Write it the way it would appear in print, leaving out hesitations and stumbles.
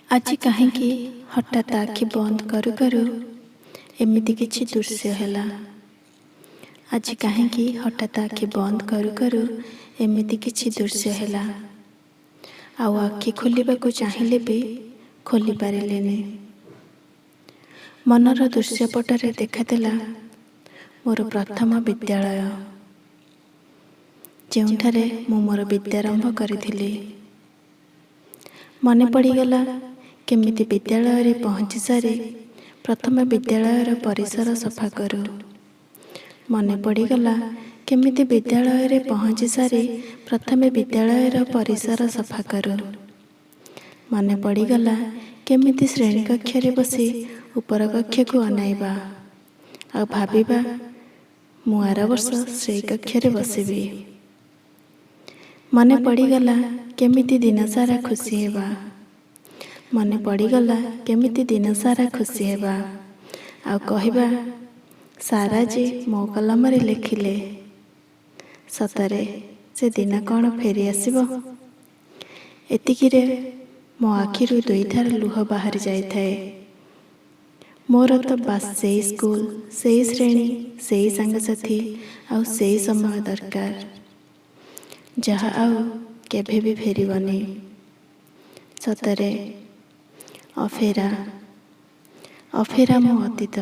ଆଜି କାହିଁକି ହଠାତ୍ ଆଖି ବନ୍ଦ କରୁ କରୁ ଏମିତି କିଛି ଦୃଶ୍ୟ ହେଲା। ଆଜି କାହିଁକି ହଠାତ୍ ଆଖି ବନ୍ଦ କରୁ କରୁ ଏମିତି କିଛି ଦୃଶ୍ୟ ହେଲା। ଆଉ ଆଖି ଖୋଲିବାକୁ ଚାହିଁଲେ ବି ଖୋଲି ପାରିଲେନି। ମନର ଦୃଶ୍ୟପଟରେ ଦେଖାଦେଲା ମୋର ପ୍ରଥମ ବିଦ୍ୟାଳୟ, ଯେଉଁଠାରେ ମୁଁ ମୋର ବିଦ୍ୟାରମ୍ଭ କରିଥିଲି। ମନେ ପଡ଼ିଗଲା କେମିତି ବିଦ୍ୟାଳୟରେ ପହଞ୍ଚି ସାରି ପ୍ରଥମେ ବିଦ୍ୟାଳୟର ପରିସର ସଫା କରୁ। ମନେ ପଡ଼ିଗଲା କେମିତି ବିଦ୍ୟାଳୟରେ ପହଞ୍ଚି ସାରି ପ୍ରଥମେ ବିଦ୍ୟାଳୟର ପରିସର ସଫା କରୁ। ମନେ ପଡ଼ିଗଲା କେମିତି ଶ୍ରେଣୀ କକ୍ଷରେ ବସି ଉପର କକ୍ଷକୁ ଅନାଇବା ଆଉ ଭାବିବା ମୁଁ ଆର ବର୍ଷ ସେଇ କକ୍ଷରେ ବସିବି। ମନେ ପଡ଼ିଗଲା କେମିତି ଦିନସାରା ଖୁସି ହେବା। ମନେ ପଡ଼ିଗଲା କେମିତି ଦିନସାରା ଖୁସି ହେବା ଆଉ କହିବା ସାର୍ ଆଜି ମୋ କଲମରେ ଲେଖିଲେ। ସତରେ ସେ ଦିନ କ'ଣ ଫେରି ଆସିବ? ଏତିକିରେ ମୋ ଆଖିରୁ ଦୁଇଧାର ଲୁହ ବାହାରି ଯାଇଥାଏ। ମୋର ତ ବାସ୍ ସେଇ ସ୍କୁଲ, ସେଇ ଶ୍ରେଣୀ, ସେଇ ସାଙ୍ଗସାଥି ଆଉ ସେଇ ସମୟ ଦରକାର, ଯାହା ଆଉ କେବେ ବି ଫେରିବନି। ସତରେ ଅଫେରା ମୋ ଅତୀତ।